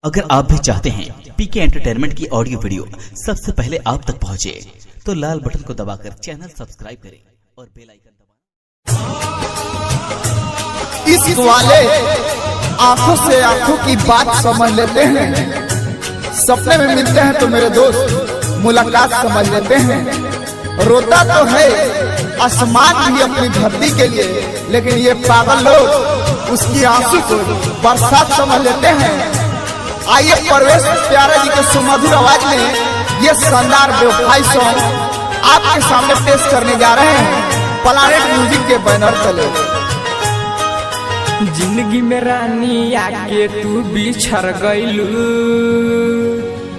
अगर आप भी चाहते हैं पीके एंटरटेनमेंट की ऑडियो वीडियो सबसे पहले आप तक पहुंचे, तो लाल बटन को दबाकर चैनल सब्सक्राइब करें और बेल आइकन दबाएं। इश्क वाले आंखों से आंखों की बात समझ लेते हैं, सपने में मिलते हैं तो मेरे दोस्त मुलाकात समझ लेते हैं। रोता तो है आसमान भी अपनी धरती के लिए, लेकिन ये पागल लोग उसकी आंसू को बरसात समझ लेते हैं। आइए परवेश प्यारे जी के सुमधुर आवाज में ये शानदार बेवफाई सॉन्ग आपके सामने पेश करने जा रहे हैं प्लानेट म्यूजिक के बैनर तले। जिंदगी में रानी आके तू बिछड़ गइलू,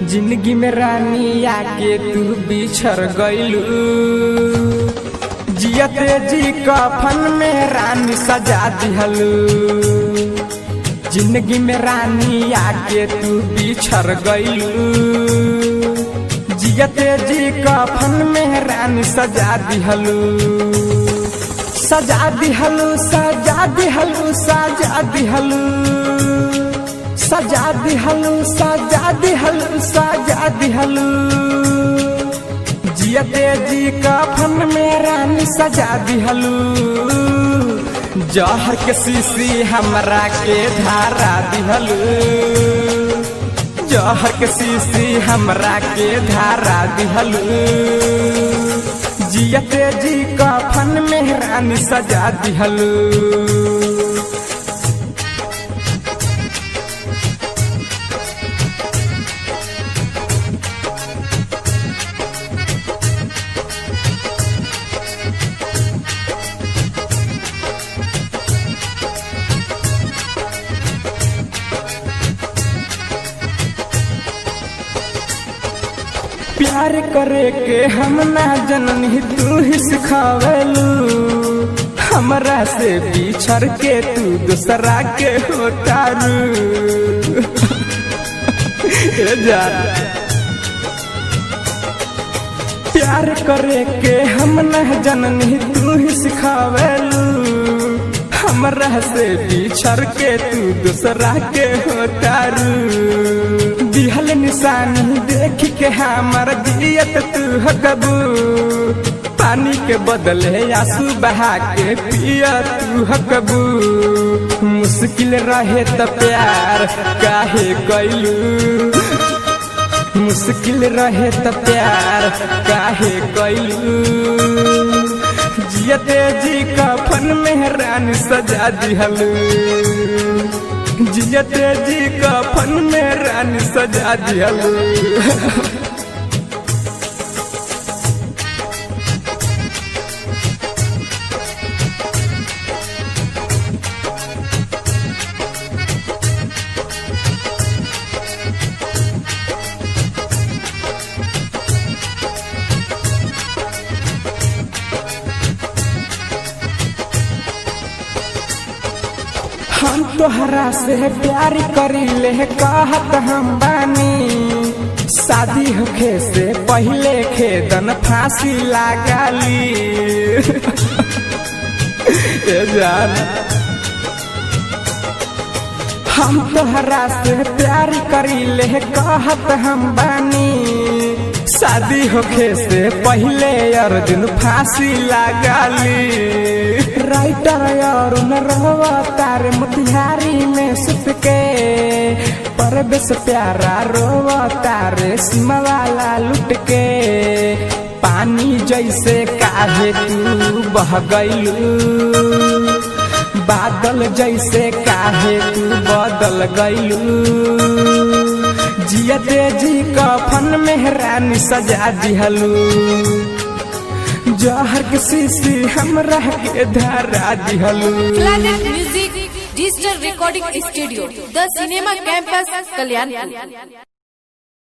जिंदगी में रानी आके तू बिछड़ गइलू। जियते जी कफन में रानी सजा दिहलू, जिंदगी में रानी आके तू बिछड़ गइलू। जियते जी कफन में रानी सजा दिहलू, सजा दिहलू, सजा दिहलू, सजा दिहलू, सजा दिहलू, सजा दिहलू, सजा दिहलू। जियते जी कफन में रानी सजा दिहलू। जहर के शीशी हमरा के धारा दिहलू, जहर के शीशी हमरा के धारा दिहलू। जियते जी कफन में रानी सजा दिहलू। प्यार करे के हम ना जननी तू ही सिखावेलू, हमरा से बिछड़ के तू दूसरा के होतारू। प्यार करे के हम ना जननी तू ही सिखावेलू, हमरा से बिछड़ के तू दूसरा के होतारू। दिहल निशानी देख के हमर दियत तू हकबू, पानी के बदले आंसू बहा के पिया तू हकबू। मुश्किल रहे त प्यार काहे कइलू, मुश्किल रहे त प्यार काहे कइलू। जियते जी कफन में रानी सजा दिहलू, जियते जी कफन में रानी सजा दिहलू। हम तोहरा से प्यार करी ले कहत हम बानी, शादी होखे से पहले खेदन फांसी लगाली। जान हम तोहरा से प्यार करी ले कहत हम बानी, शादी होखे से पहले अर्जुन फांसी लगाली। राइटर और न रवा तारे मोतिहारी में सुत के, परवेश प्यारा रोवा तारे सीमा वाला लुट के। पानी जैसे काहे तू बह गइलू, बादल जैसे काहे तू बदल गइलू। जियते जी कफन में रानी सजा दिहलू, जहर के शीशी हमरा के धारा दिहलू। Planet music digital recording studio, the cinema campus, Kalyanpur.